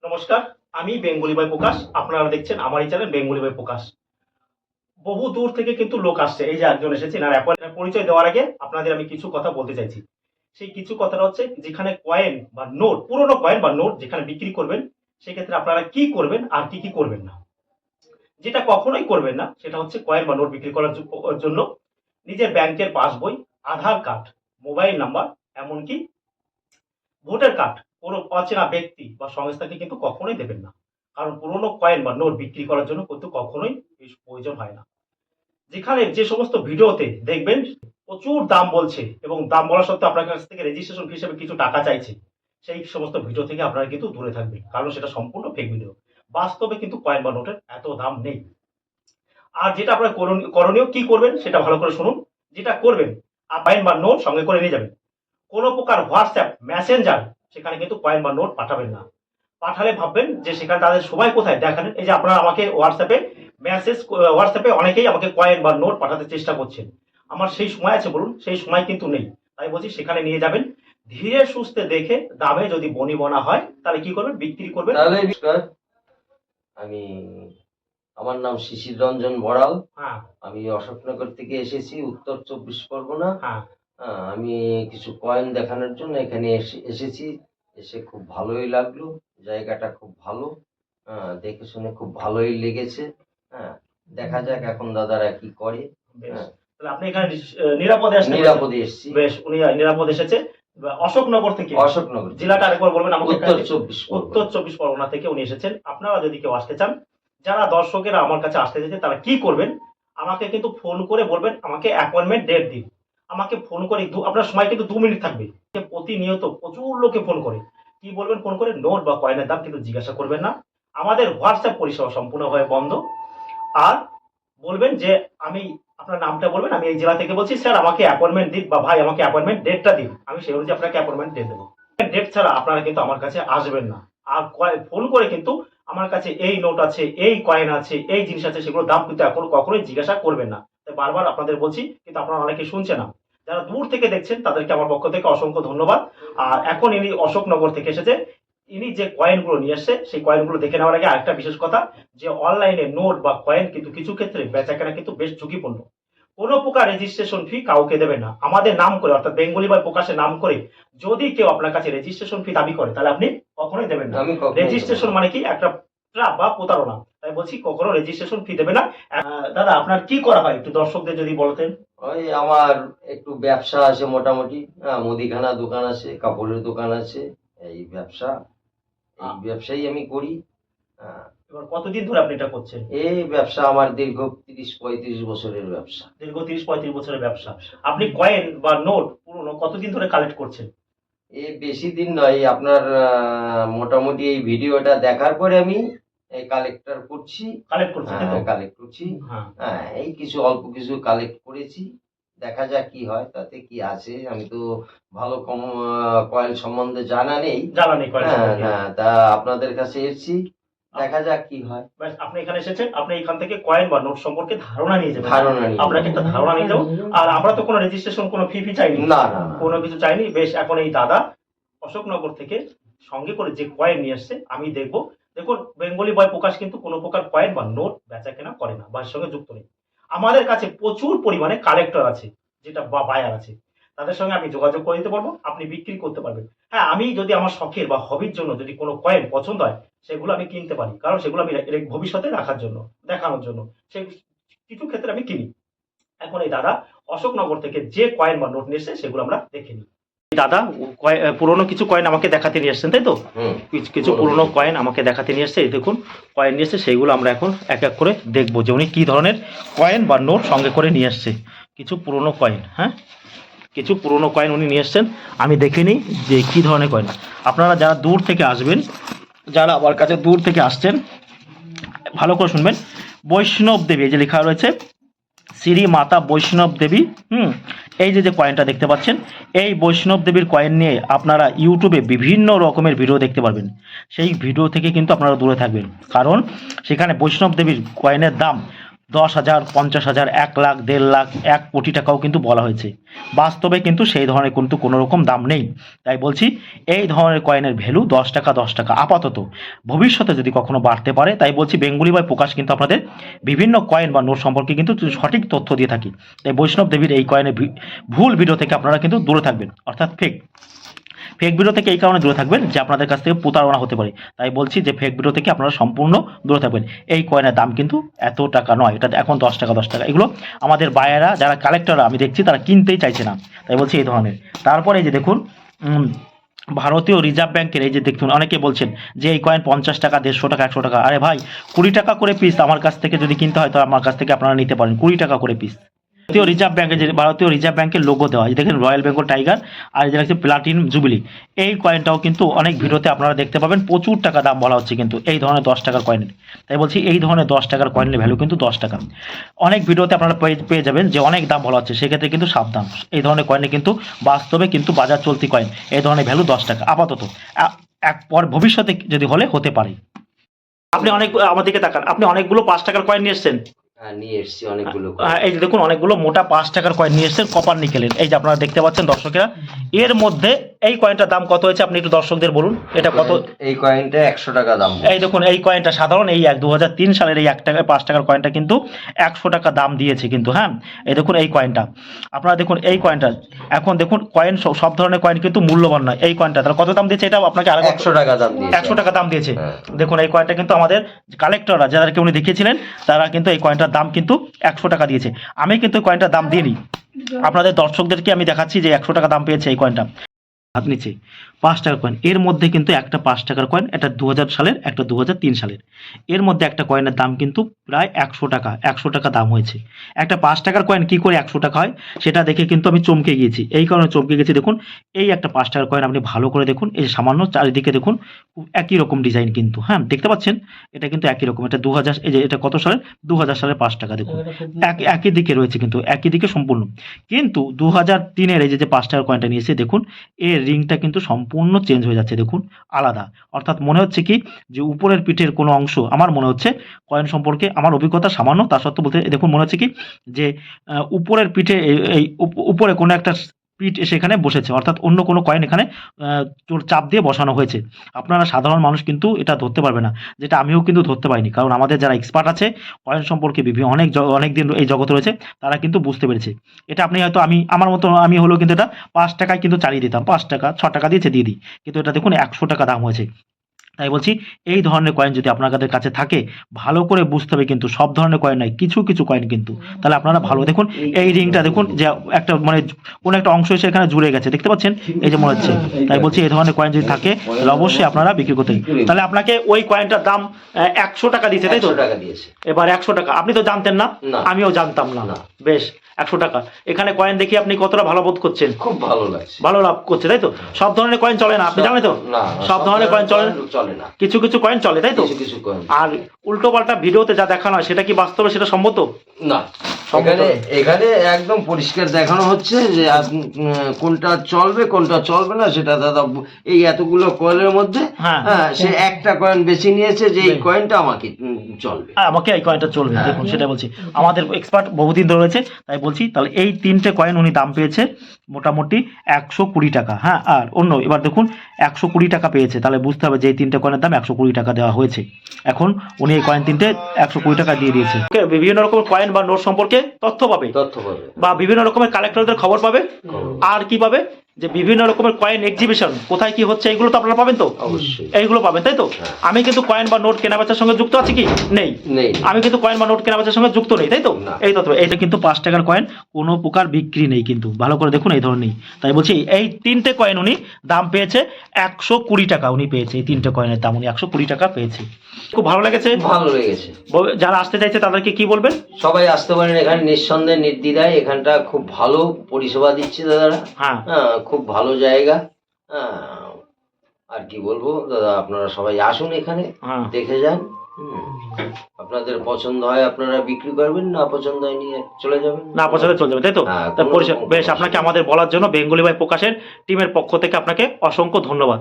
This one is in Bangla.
নমস্কার, আমি বেঙ্গলি ভাই প্রকাশ। আপনারা দেখছেন আমার এই চ্যানেল বেঙ্গলি ভাই প্রকাশ। বহু দূর থেকে কিন্তু লোক আসছে। এই যে একজন এসেছেন, আর পরিচয় দেওয়ার আগে আপনাদের আমি কিছু কথা বলতে চাইছি। সেই কিছু কথাটা হচ্ছে, যেখানে কয়েন বা নোট, পুরোনো কয়েন বা নোট যেখানে বিক্রি করবেন, সেক্ষেত্রে আপনারা কি করবেন আর কি কি করবেন না। যেটা কখনোই করবেন না সেটা হচ্ছে কয়েন বা নোট বিক্রি করার জন্য নিজের ব্যাংকের পাসবই, আধার কার্ড, মোবাইল নাম্বার, এমনকি ভোটার কার্ড কোনো অচেনা ব্যক্তি বা সংস্থাকে কিন্তু কখনোই দেবেন না। কারণ পুরোনো কয়েন বা নোট বিক্রি করার জন্য কিন্তু কখনোই প্রয়োজন হয় না। যেখানে যে সমস্ত ভিডিওতে দেখবেন প্রচুর দাম বলছে এবং দাম বলা সত্ত্বেও আপনার কাছ থেকে রেজিস্ট্রেশন ফি হিসেবে কিছু টাকা চাইছে, সেই সমস্ত ভিডিও থেকে আপনারা কিন্তু দূরে থাকবেন, কারণ সেটা সম্পূর্ণ ফেক ভিডিও। বাস্তবে কিন্তু কয়েন বা নোটের এত দাম নেই। আর যেটা আপনার করণীয় কি করবেন সেটা ভালো করে শুনুন। যেটা করবেন, কয়েন বা নোট সঙ্গে করে নিয়ে যাবেন। কোনো প্রকার হোয়াটসঅ্যাপ মেসেঞ্জার সেখানে কিন্তু কয়েন বা নোট পাঠাবেন না। পাঠালে ভাববেন যে সেখানে তাদের সময় কোথায় দেখেন। এই যে আপনারা আমাকে হোয়াটসঅ্যাপে অনেকেই আমাকে কয়েন বা নোট পাঠাতে চেষ্টা করছেন। আমার সেই সময় আছে বলুন? সেই সময় কিন্তু নেই। তাই বলছি সেখানে নিয়ে যাবেন, ধীরে সুস্থে দেখে দামে যদি বনিবনা হয় তাহলে কি করবেন? বিক্রি করবেন। তাহলে আমি আমার নাম শিশির রঞ্জন বড়াল। হ্যাঁ, আমি অশোকনগর থেকে এসেছি, উত্তর 24 পরগনা। হ্যাঁ। আমি কিছু কয়েন দেখানোর জন্য এখানে এসেছি। এসে খুব ভালোই লাগলো, জায়গাটা খুব ভালো। দেখে শুনে খুব ভালোই লেগেছে। দেখা যাক এখন দাদারা কি করে। বেশ, তাহলে আপনি এখানে নিরাপদে আসতে নিরাপদে এসেছি। বেশ, উনি নিরাপদ এসেছে। অশোকনগর থেকে। অশোকনগর জেলাটা আরেকবার বলবেন আমাকে? উত্তর 24 পরগনা থেকে উনি এসেছেন। আপনারা যদি কেউ আসতে চান, যারা দর্শকেরা আমার কাছে আসতে চাইছে, তারা কি করবেন? আমাকে কিন্তু ফোন করে বলবেন আমাকে অ্যাপয়েন্টমেন্ট ডেট দিন। আমাকে ফোন করে আপনার সময় কিন্তু 2 মিনিট থাকবে। প্রতিনিয়ত প্রচুর লোকে ফোন করে। কি বলবেন ফোন করে? নোট বা কয়েনের দাম কিন্তু জিজ্ঞাসা করবেন না। আমাদের হোয়াটসঅ্যাপ পরিষেবা সম্পূর্ণভাবে বন্ধ। আর বলবেন যে আমি, আপনার নামটা বলবেন, আমি এই জেলা থেকে বলছি, স্যার আমাকে অ্যাপয়েন্টমেন্ট দিন, বা ভাই আমাকে অ্যাপয়েন্টমেন্ট ডেটটা দিন। আমি সেই অনুযায়ী আপনাকে অ্যাপয়েন্টমেন্ট ডেট দেবো। ডেট ছাড়া আপনারা কিন্তু আমার কাছে আসবেন না। আর ফোন করে কিন্তু আমার কাছে এই নোট আছে, এই কয়েন আছে, এই জিনিস আছে, সেগুলোর দাম কিন্তু এখন কখনোই জিজ্ঞাসা করবেন না। তাই বারবার আপনাদের বলছি, কিন্তু আপনারা অনেকে শুনছে না। যারা দূর থেকে দেখছেন তাদেরকে আমার পক্ষ থেকে অসংখ্য ধন্যবাদ। আর এখন ইনি অশোকনগর থেকে এসেছে। ইনি যে কয়েনগুলো নিয়ে এসছে, সেই কয়েনগুলো দেখে নেওয়ার আগে আরেকটা বিশেষ কথা, যে অনলাইনে নোট বা কয়েন কিন্তু কিছু ক্ষেত্রে বেচাকেনা কিন্তু বেশ ঝুঁকিপূর্ণ। কোনো প্রকার রেজিস্ট্রেশন ফি কাউকে দেবে না। আমাদের নাম করে, অর্থাৎ বেঙ্গলি বাই প্রকাশের নাম করে যদি কেউ আপনার কাছে রেজিস্ট্রেশন ফি দাবি করে, তাহলে আপনি কখনোই দেবেন না। রেজিস্ট্রেশন মানে কি? একটা ট্রাপ বা প্রতারণা। তাই বলছি কখনো রেজিস্ট্রেশন ফি দেবে না। দাদা, আপনার কি করা হয় একটু দর্শকদের যদি বলতেন? ওই আমার একটু ব্যবসা আছে মোটামুটি। মুদিখানা দোকান আছে, কাপড়ের দোকান আছে। এই ব্যবসাই আমি করি। এবার কতদিন ধরে আপনি এটা করছেন? এই ব্যবসা আমার দীর্ঘ 30-35 বছরের ব্যবসা। দীর্ঘ 30-35 বছরের ব্যবসা। আপনি কয়েন বা নোট পুরনো কতদিন ধরে কালেক্ট করছেন? বেশি দিন নয়, আপনার মোটামুটি এই ভিডিওটা দেখার পরে আমি কালেক্ট করছি। এই কিছু অল্প কিছু কালেক্ট করেছি। দেখা যাক কি হয়, তাতে কি আছে। আমি তো ভালো কয়েন সম্বন্ধে জানা নেই। তা আপনাদের কাছে এসেছি, দেখা যাক কি হয়। আপনি এখানে এসেছেন, আপনি এখান থেকে কয়েন বা নোট সম্পর্কে ধারণা নিয়ে যাবেন। আপনাকে একটা ধারণা নিয়ে যাবো। আর আমরা তো কোনো রেজিস্ট্রেশন, কোনো ফি চাইনি, না, কোনো কিছু চাইনি। বেশ, এখন এই দাদা অশোকনগর থেকে সঙ্গে করে যে কয়েন নিয়ে আসছে আমি দেখবো। দেখুন, বেঙ্গলি বয় প্রকাশ কিন্তু কোনো প্রকার কয়েন বা নোট বেচা কেনা করে না, বা সঙ্গে যুক্ত নেই। আমাদের কাছে প্রচুর পরিমাণে কালেক্টর আছে, যেটা বা বায়ার আছে। তাদের সঙ্গে আমি যোগাযোগ করে দিতে পারবো, আপনি বিক্রি করতে পারবেন। হ্যাঁ, আমি যদি আমার শখের বা হবির জন্য যদি কোনো কয়েন পছন্দ হয়, সেগুলো আমি কিনতে পারি, কারণ সেগুলো আমি ভবিষ্যতে রাখার জন্য, দেখানোর জন্য, সে কিছু ক্ষেত্রে আমি কিনি। এখন এই দাদা অশোকনগর থেকে যে কয়েন বা নোট নিয়ে এসছে সেগুলো আমরা দেখে নিই। দাদা পুরোনো কিছু কয়েন আমাকে দেখাতে নিয়ে এসছেন, তাই তো? কিছু পুরোনো কয়েন আমাকে দেখাতে নিয়ে এসছে। এই দেখুন কয়েন নিয়ে এসছে, সেইগুলো আমরা এখন এক এক করে দেখবো যে উনি কী ধরনের কয়েন বা নোট সঙ্গে করে নিয়ে এসছে। কিছু পুরোনো কয়েন, কিছু পুরোনো কয়েন উনি নিয়ে এসছেন। আমি দেখে নিই যে কী ধরনের কয়েন। আপনারা যারা দূর থেকে আসবেন, যারা আমার কাছে দূর থেকে আসছেন, ভালো করে শুনবেন। বৈষ্ণব দেবী, এই যে লেখা রয়েছে শ্রী মাতা বৈষ্ণব দেবী। এই যে কয়েনটা দেখতে পাচ্ছেন, এই বৈষ্ণব দেবীর কয়েন নিয়ে আপনারা ইউটিউবে বিভিন্ন রকমের ভিডিও দেখতে পারবেন। সেই ভিডিও থেকে কিন্তু আপনারা দূরে থাকবেন, কারণ সেখানে বৈষ্ণব দেবীর কয়েনের দাম 10,000, 50,000, 1 লাখ, 1.5 লাখ, 1 কোটি টাকাও কিন্তু বলা হয়েছে। বাস্তবে কিন্তু সেই ধরনের কিন্তু কোনো রকম দাম নেই। তাই বলছি এই ধরনের কয়েনের ভ্যালু 10 টাকা 10 টাকা আপাতত, ভবিষ্যতে যদি কখনো বাড়তে পারে। তাই বলছি বেঙ্গলি বাই প্রকাশ কিন্তু আপনাদের বিভিন্ন কয়েন বা নোট সম্পর্কে কিন্তু সঠিক তথ্য দিয়ে থাকি। তাই বৈষ্ণব দেবীর এই কয়েনের ভুল ভিডিও থেকে আপনারা কিন্তু দূরে থাকবেন, অর্থাৎ ফেক ভিডিও থেকে এই কারণে দূরে থাকবেন যে আপনাদের কাছ থেকে প্রতারণা হতে পারে। তাই বলছি যে ফেক ভিডিও থেকে আপনারা সম্পূর্ণ দূরে থাকবেন। এই কয়েনের দাম কিন্তু এত টাকা নয়, এটা এখন 10 টাকা 10 টাকা। এগুলো আমাদের বায়াররা যারা কালেক্টররা আমি দেখছি তারা কিনতেই চাইছে না। তাই বলছি এই ধরনের। তারপরে এই যে দেখুন ভারতীয় রিজার্ভ ব্যাংকের এই যে দেখুন, অনেকে বলছেন যে এই কয়েন 50 টাকা, 150 টাকা, 100 টাকা। আরে ভাই 20 টাকা করে পিস আমার কাছ থেকে যদি কিনতে হয় তো আমার কাছ থেকে আপনারা নিতে পারেন 20 টাকা করে পিস। ভারতীয় রিজার্ভ ব্যাংকের লোগো দেওয়া, এই দেখেন রয়্যাল বেঙ্গল টাইগার, আর এই যে দেখছেন প্লাটিনাম জুবিলি। এই কয়েনটাও কিন্তু অনেক ভিডিওতে আপনারা দেখতে পাবেন প্রচুর টাকা দাম বলা হচ্ছে কিন্তু এই ধরনের 10 টাকার কয়েনের। তাই বলছি এই ধরনের 10 টাকার কয়েনের ভ্যালু কিন্তু 10 টাকা। অনেক ভিডিওতে আপনারা পেয়ে যাবেন যে অনেক দাম বলা হচ্ছে, সেক্ষেত্রে কিন্তু সাবধান। এই ধরনের কয়েনে কিন্তু বাস্তবে কিন্তু বাজার চলতি কয়েন, এই ধরনের ভ্যালু 10 টাকা আপাতত। পর ভবিষ্যতে যদি হতে পারে। আপনি অনেক আমার দিকে তাকান, আপনি অনেকগুলো 5 টাকার কয়েন নিয়ে এসেছেন। নিয়ে এসেছি অনেকগুলো। এই যে দেখুন অনেকগুলো মোটা 5 টাকার কয়েন নিয়ে এসেছেন কপার নিকেলের। এই যে আপনারা দেখতে পাচ্ছেন দর্শকেরা, এর মধ্যে এই কয়েনটার দাম কত হয়েছে আপনি একটু দর্শকদের বলুন। এটা কত? এই কয়েনটা 100 টাকা দাম। এই দেখুন এই কয়েনটা সাধারণ এই 2003 সালের এই 1 টাকা 5 টাকার কয়েনটা কিন্তু 100 টাকা দাম দিয়েছে কিন্তু। হ্যাঁ এই দেখুন এই কয়েনটা, আপনারা দেখুন এই কয়েনটা। এখন দেখুন কয়েন সব ধরনের কয়েন কিন্তু মূল্যবান নয়। এই কয়েনটা তাহলে কত দাম দিয়েছে? এটা আপনাকে আরো 100 টাকা দাম দিয়েছে। 100 টাকা দাম দিয়েছে। দেখুন এই কয়েনটা কিন্তু আমাদের কালেক্টররা যাদেরকে উনি দেখিয়েছিলেন তারা কিন্তু এই কয়েনটার দাম কিন্তু 100 টাকা দিয়েছে। আমি কিন্তু কয়েনটার দাম দিইনি, আপনাদের দর্শকদেরকে আমি দেখাচ্ছি যে 100 টাকা দাম পেয়েছে এই কয়েনটা। হাত নিচে 5 টাকার কয়েন, এর মধ্যে কিন্তু একটা 5 টাকার কয়েন, একটা 2000 সালের, একটা 2003 সালের। এর মধ্যে একটা কয়েনের দাম কিন্তু প্রায় 100 টাকা, 100 টাকা দাম হয়েছে। একটা 5 টাকার কয়েন কি করে 100 টাকা হয় সেটা দেখে কিন্তু আমি চমকে গিয়েছি। এই কারণে চমকে গেছি, দেখুন এই একটা 5 টাকার কয়েন আপনি ভালো করে দেখুন, এই সামান্য চারিদিকে দেখুন একই রকম ডিজাইন কিন্তু। হ্যাঁ দেখতে পাচ্ছেন এটা কিন্তু একই রকম। এটা 2000, এই যে এটা কত সালের? 2000 সালের 5 টাকা। দেখুন একই দিকে রয়েছে কিন্তু, একই দিকে সম্পূর্ণ। কিন্তু 2003-এর এই যে 5 টাকার কয়েনটা নিয়েছে দেখুন, এর রিংটা কিন্তু সম্পূর্ণ চেঞ্জ হয়ে যাচ্ছে, দেখুন আলাদা। অর্থাৎ মনে হচ্ছে কি যে উপরের পিঠের কোনো অংশ, আমার মনে হচ্ছে কয়েন সম্পর্কে আমার অভিজ্ঞতা সামান্য, তা সত্ত্বেও বলতে দেখুন মনে হচ্ছে কি যে উপরের পিঠে এই উপরে কোনো একটা পিঠ সেখানে বসেছে, অর্থাৎ অন্য কোনো কয়েন এখানে চাপ দিয়ে বসানো হয়েছে। আপনারা সাধারণ মানুষ কিন্তু এটা ধরতে পারবে না, যেটা আমিও কিন্তু ধরতে পারিনি। কারণ আমাদের যারা এক্সপার্ট আছে কয়েন সম্পর্কে অনেক দিন এই জগতে রয়েছে তারা কিন্তু বুঝতে পেরেছে। এটা আপনি হয়তো আমার মতো আমি হলেও কিন্তু এটা 5 টাকায় কিন্তু চালিয়ে দিতাম, 5 টাকা 6 টাকা দিয়েছে দিয়ে দিই, কিন্তু এটা দেখুন 100 টাকা দাম হয়েছে। তাই বলছি এই ধরনের কয়েন যদি আপনাদের কাছে থাকে ভালো করে বুঝতে হবে কিন্তু সব ধরনের কয়েন নয়, কিছু কিছু কয়েন কিন্তু। তাহলে আপনারা ভালো দেখুন এই রিংটা দেখুন যে একটা মানে কোনো একটা অংশ এসে এখানে জুড়ে গেছে, দেখতে পাচ্ছেন এই যে মনে হচ্ছে। তাই বলছি এই ধরনের কয়েন যদি থাকে তাহলে অবশ্যই আপনারা বিক্রি করতে। তাহলে আপনাকে ওই কয়েনটার দাম 100 টাকা দিয়েছে, তাই তো? এবার 100 টাকা আপনি তো জানতেন না, আমিও জানতাম না। বেশ 100 টাকা। এখানে কয়েন দেখি আপনি কতটা ভালো বোধ করছেন? খুব ভালো লাগছে, ভালো লাভ করছে, তাই তো? সব ধরনের কয়েন চলে না, আপনি জানেন তো? সব ধরনের কয়েন চলে না, কিছু কিছু কয়েন চলে, তাই তো? আর উল্টো পাল্টা ভিডিওতে যা দেখানো হয় সেটা কি বাস্তবে সেটা সম্মত না? এখানে একদম পরিষ্কার দেখানো হচ্ছে যে কোনটা চলবে কোনটা চলবে না সেটা দাদা এই এতগুলো কয়েনের মধ্যে সে একটা কয়েন বেছে নিয়েছে যে এই কয়েনটা আমাকে চলবে, আমাকে এই কয়েনটা চলবে। দেখুন সেটা বলছি, আমাদের এক্সপার্ট বহুদিন ধরে রয়েছে। তাই বলছি তাহলে এই 3টে কয়েন উনি দাম পেয়েছে মোটামুটি 120 টাকা। হ্যাঁ আর অন্য এবার দেখুন 120 টাকা পেয়েছে, তাহলে বুঝতে হবে যে এই 3টে কয়েনের দাম 120 টাকা দেওয়া হয়েছে। এখন উনি এই কয়েন 3টে 120 টাকা দিয়ে দিয়েছে। বিভিন্ন রকমের কয়েন বা নোট সম্পর্কে তথ্য পাবে বা বিভিন্ন রকমের কালেক্টরদের খবর পাবে। আর কি পাবে যে বিভিন্ন রকমের কয়েন এক্সিবিশন কোথায় কি হচ্ছে এগুলো তো আপনারা পাবেন তো? অবশ্যই এইগুলো পাবেন, তাই তো? আমি কিন্তু কয়েন বা নোট কেনাবেচার সঙ্গে যুক্ত আছি কি? নেই। আমি কিন্তু কয়েন বা নোট কেনাবেচার সঙ্গে যুক্ত নেই, তাই তো? এই তথ্য এইটা কিন্তু 5 টাকার কয়েন কোনো প্রকার বিক্রি নেই কিন্তু, ভালো করে দেখুন এই ধরনের। তাই বলছি এই 3টে কয়েন উনি দাম পেয়েছে 120 টাকা। উনি পেয়েছে এই 3টে কয়েনের দাম উনি 120 টাকা পেয়েছে। খুব ভালো লেগেছে, ভালো লেগেছে। যারা আসতে চাইছে তাদেরকে কি বলবেন? সবাই আসতে পারেন এখানে নিঃসন্দেহে নির্দ্বিধায়। এখানটা খুব ভালো পরিষেবা দিচ্ছে দাদারা। হ্যাঁ খুব ভালো জায়গা। আর কি বলবো দাদা, আপনারা সবাই আসুন এখানে, দেখে যান। আপনাদের পছন্দ হয় আপনারা বিক্রি করবেন, না পছন্দ হয় নিয়ে চলে যাবেন, না পছন্দ চলে যাবেন, তাই তো? বেশ, আপনাকে আমাদের বলার জন্য বেঙ্গলি বাই প্রকাশের টিমের পক্ষ থেকে আপনাকে অসংখ্য ধন্যবাদ।